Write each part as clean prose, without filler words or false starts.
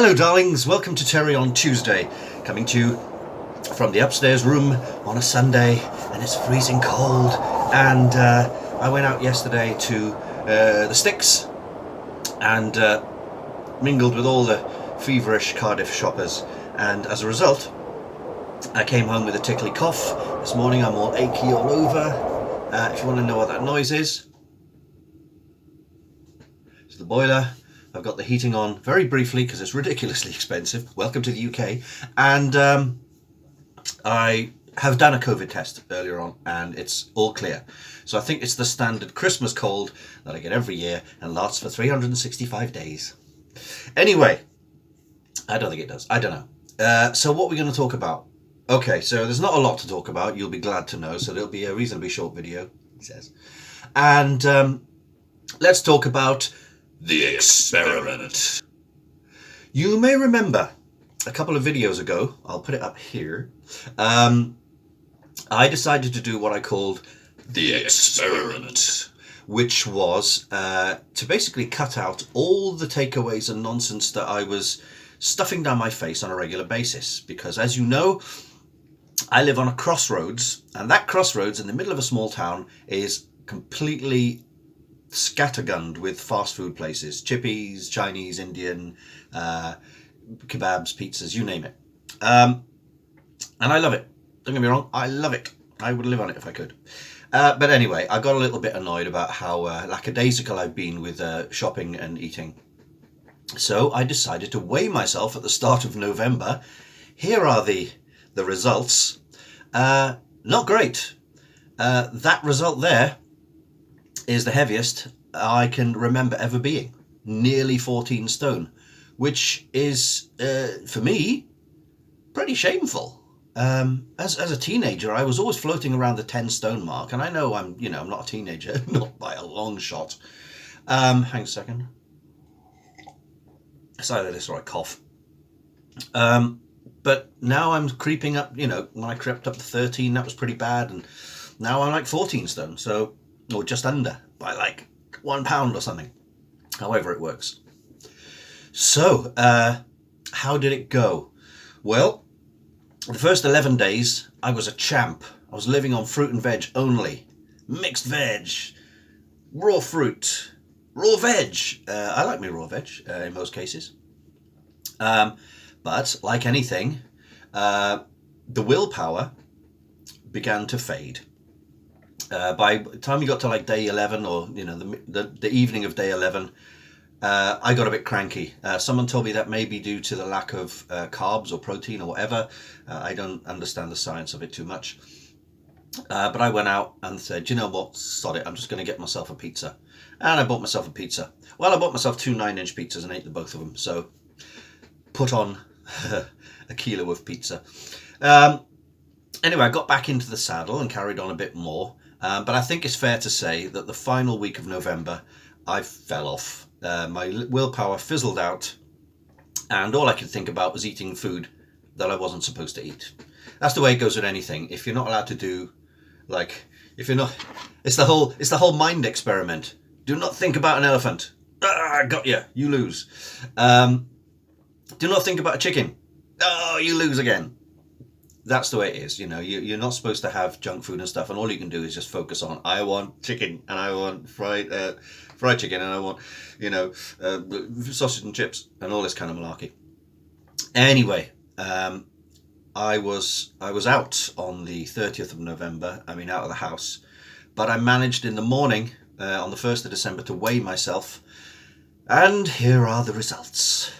Hello darlings, welcome to Terry on Tuesday, coming to you from the upstairs room on a Sunday, and it's freezing cold, and I went out yesterday to the Sticks and mingled with all the feverish Cardiff shoppers, and as a result I came home with a tickly cough. This morning I'm all achy all over. If you want to know what that noise is, it's the boiler. I've got the heating on very briefly because it's ridiculously expensive. Welcome to the UK. And I have done a COVID test earlier on and it's all clear. So I think it's the standard Christmas cold that I get every year and lasts for 365 days. Anyway, I don't think it does. I don't know. So what we're going to talk about. Okay, so there's not a lot to talk about. You'll be glad to know. So it'll be a reasonably short video, it says. And let's talk about the experiment. You may remember a couple of videos ago, I'll put it up here, I decided to do what I called the experiment, which was to basically cut out all the takeaways and nonsense that I was stuffing down my face on a regular basis. Because as you know, I live on a crossroads, and that crossroads in the middle of a small town is completely scattergunned with fast food places, chippies, Chinese, Indian, kebabs, pizzas, you name it. And I love it. Don't get me wrong, I love it. I would live on it if I could. But anyway, I got a little bit annoyed about how lackadaisical I've been with shopping and eating. So I decided to weigh myself at the start of November. Here are the results. Not great. That result there is the heaviest I can remember ever being, nearly 14 stone, which is, for me, pretty shameful. As a teenager, I was always floating around the 10 stone mark, and I know I'm not a teenager, not by a long shot. Hang a second. It's either this or I cough. But now I'm creeping up, when I crept up to 13, that was pretty bad, and now I'm like 14 stone, so, or just under, by like 1 pound or something. However it works. So, how did it go? Well, the first 11 days, I was a champ. I was living on fruit and veg only. Mixed veg, raw fruit, raw veg. I like my raw veg in most cases. But like anything, the willpower began to fade. By the time you got to like day 11 or, the evening of day 11, I got a bit cranky. Someone told me that may be due to the lack of carbs or protein or whatever. I don't understand the science of it too much. But I went out and said, you know what, sod it, I'm just going to get myself a pizza. And I bought myself a pizza. Well, I bought myself 2 9-inch pizzas and ate the both of them. So put on a kilo of pizza. Anyway, I got back into the saddle and carried on a bit more. But I think it's fair to say that the final week of November, I fell off. My willpower fizzled out, and all I could think about was eating food that I wasn't supposed to eat. That's the way it goes with anything. If you're not allowed to do, it's the whole mind experiment. Do not think about an elephant. I got you. You lose. Do not think about a chicken. Oh, you lose again. That's the way it is. You're not supposed to have junk food and stuff, and all you can do is just focus on, I want chicken, and I want fried chicken, and I want, sausage and chips, and all this kind of malarkey. Anyway, I was out on the 30th of November, out of the house, but I managed in the morning, on the 1st of December, to weigh myself, and here are the results.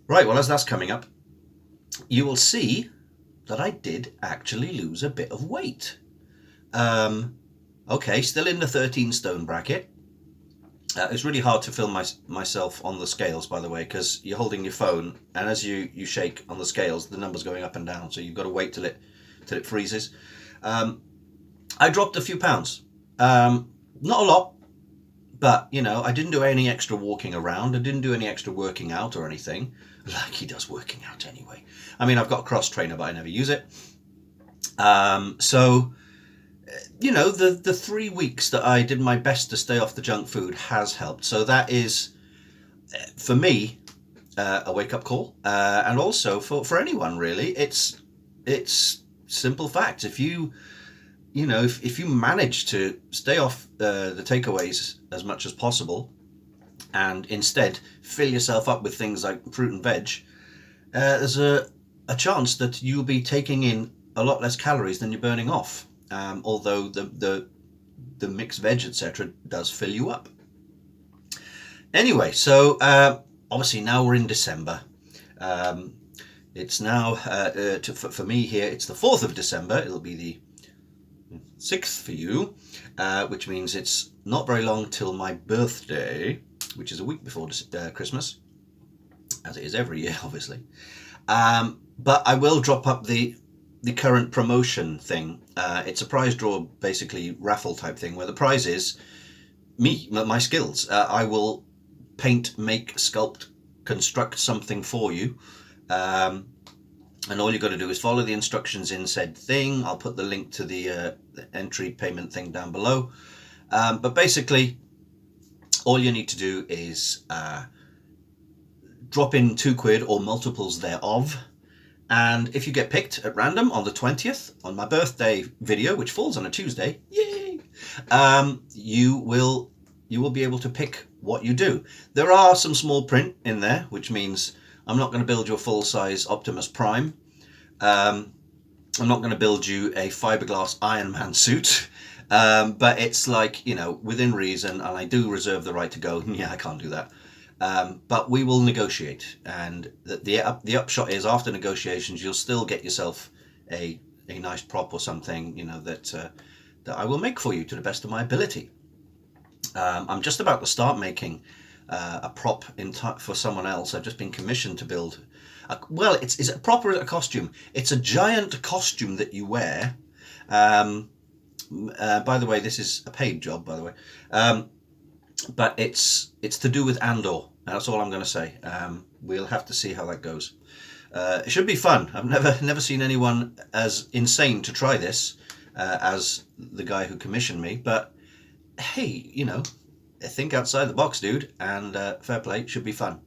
Right, well, as that's coming up, you will see that I did actually lose a bit of weight. Okay, still in the 13 stone bracket. It's really hard to film myself on the scales, by the way, because you're holding your phone, and as you shake on the scales, the number's going up and down, so you've got to wait till it freezes. I dropped a few pounds. Not a lot, but, I didn't do any extra walking around. I didn't do any extra working out or anything. Like he does working out anyway. I've got a cross trainer, but I never use it. So, the 3 weeks that I did my best to stay off the junk food has helped. So that is for me, a wake-up call, and also for anyone really. It's simple facts. If you if you manage to stay off the takeaways as much as possible, and instead fill yourself up with things like fruit and veg, there's a chance that you'll be taking in a lot less calories than you're burning off. Although the mixed veg, etc., does fill you up. Anyway, so obviously now we're in December. It's now, for me here, it's the 4th of December. It'll be the 6th for you, which means it's not very long till my birthday, which is a week before Christmas, as it is every year, obviously. But I will drop up the current promotion thing. It's a prize draw, basically raffle type thing, where the prize is my skills. I will paint, make, sculpt, construct something for you. And all you've got to do is follow the instructions in said thing. I'll put the link to the entry payment thing down below. But basically, all you need to do is drop in £2 or multiples thereof. And if you get picked at random on the 20th, on my birthday video, which falls on a Tuesday, yay! You will be able to pick what you do. There are some small print in there, which means I'm not going to build your full-size Optimus Prime. I'm not going to build you a fiberglass Iron Man suit. But it's like, within reason, and I do reserve the right to go, yeah, I can't do that. But we will negotiate, and the upshot is, after negotiations, you'll still get yourself a nice prop or something, that I will make for you to the best of my ability. I'm just about to start making a prop for someone else. I've just been commissioned to build. Is it a prop or is it a costume? It's a giant costume that you wear. By the way, this is a paid job, by the way. But it's to do with Andor. That's all I'm going to say. We'll have to see how that goes. It should be fun. I've never seen anyone as insane to try this as the guy who commissioned me. But hey, think outside the box, dude. And fair play. It should be fun.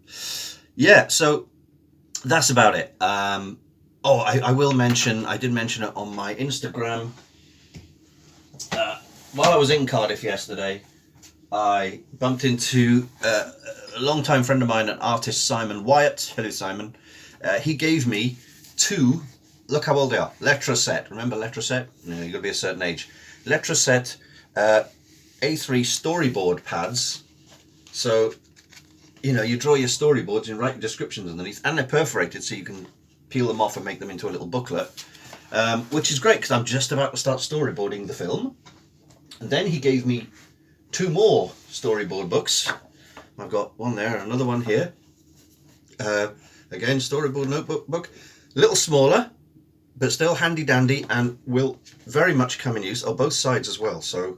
Yeah. So that's about it. I will mention. I did mention it on my Instagram. While I was in Cardiff yesterday, I bumped into a long-time friend of mine, an artist, Simon Wyatt. Hello, Simon. He gave me 2, look how old they are, Letraset. Remember Letraset? No, you've got to be a certain age. Letraset A3 storyboard pads. So, you draw your storyboards and write your descriptions underneath, and they're perforated so you can peel them off and make them into a little booklet, which is great because I'm just about to start storyboarding the film. And then he gave me 2 more storyboard books. I've got one there, another one here. Again, storyboard notebook book. A little smaller, but still handy dandy, and will very much come in use. Oh, both sides as well. So,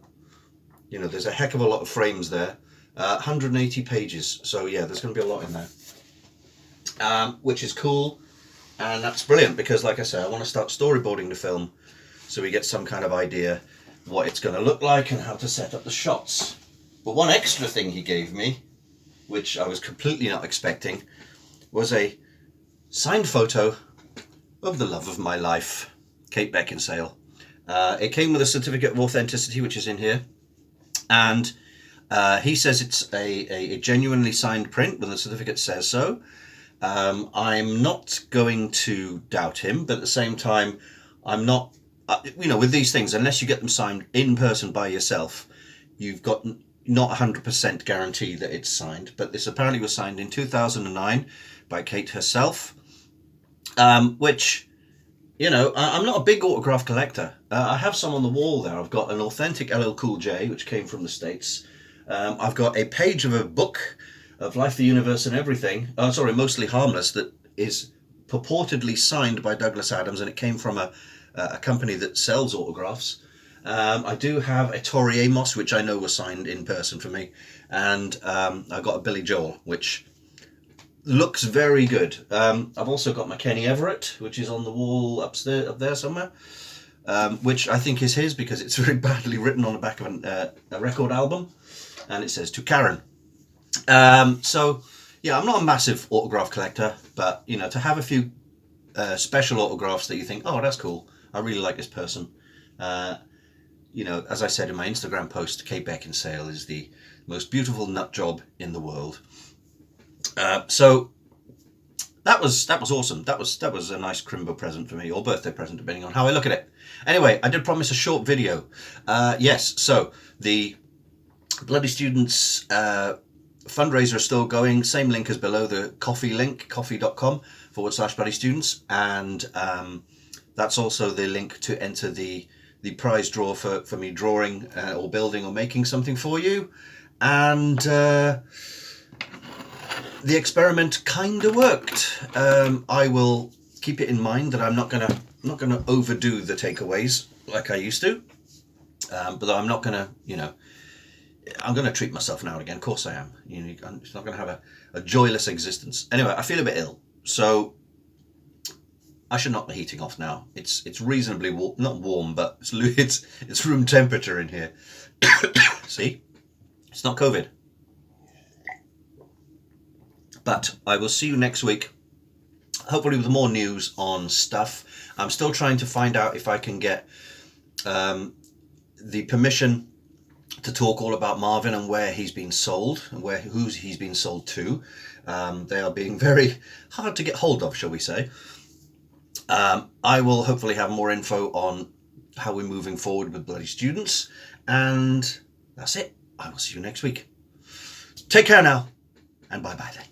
there's a heck of a lot of frames there. 180 pages. So yeah, there's going to be a lot in there. Which is cool. And that's brilliant because, like I said, I want to start storyboarding the film so we get some kind of idea what it's going to look like and how to set up the shots. But one extra thing he gave me, which I was completely not expecting, was a signed photo of the love of my life, Kate Beckinsale. It came with a certificate of authenticity, which is in here, and he says it's a genuinely signed print, but the certificate says so. I'm not going to doubt him, but at the same time, I'm not, with these things, unless you get them signed in person by yourself, you've got not 100% guarantee that it's signed. But this apparently was signed in 2009 by Kate herself, which, I'm not a big autograph collector. I have some on the wall there. I've got an authentic LL Cool J, which came from the States. I've got a page of a book of Life, the Universe and Everything. Mostly Harmless, that is purportedly signed by Douglas Adams, and it came from a company that sells autographs. I do have a Tori Amos, which I know was signed in person for me, and I've got a Billy Joel, which looks very good. I've also got my Kenny Everett, which is on the wall up there somewhere, which I think is his because it's very badly written on the back of a record album, and it says "To Karen." So yeah, I'm not a massive autograph collector, but you know, to have a few special autographs that you think, oh, that's cool. I really like this person. You know, as I said in my Instagram post, Kate Beckinsale is the most beautiful nut job in the world. So that was awesome. That was a nice Crimbo present for me, or birthday present, depending on how I look at it. Anyway, I did promise a short video. Yes, so the Bloody Students fundraiser is still going. Same link as below, the coffee link, coffee.com/Bloody Students, and that's also the link to enter the prize draw for me drawing or building or making something for you. And the experiment kind of worked. I will keep it in mind that I'm not gonna overdo the takeaways like I used to, but I'm not gonna, you know, I'm gonna treat myself now and again. Of course I am. You know, I'm just not gonna have a joyless existence. Anyway, I feel a bit ill, so I should knock the heating off now. It's reasonably not warm, but it's room temperature in here. See, it's not COVID. But I will see you next week, hopefully with more news on stuff. I'm still trying to find out if I can get the permission to talk all about Marvin and where he's been sold and who he's been sold to. They are being very hard to get hold of, shall we say. I will hopefully have more info on how we're moving forward with Bloody Students. And that's it. I will see you next week. Take care now, and bye-bye then.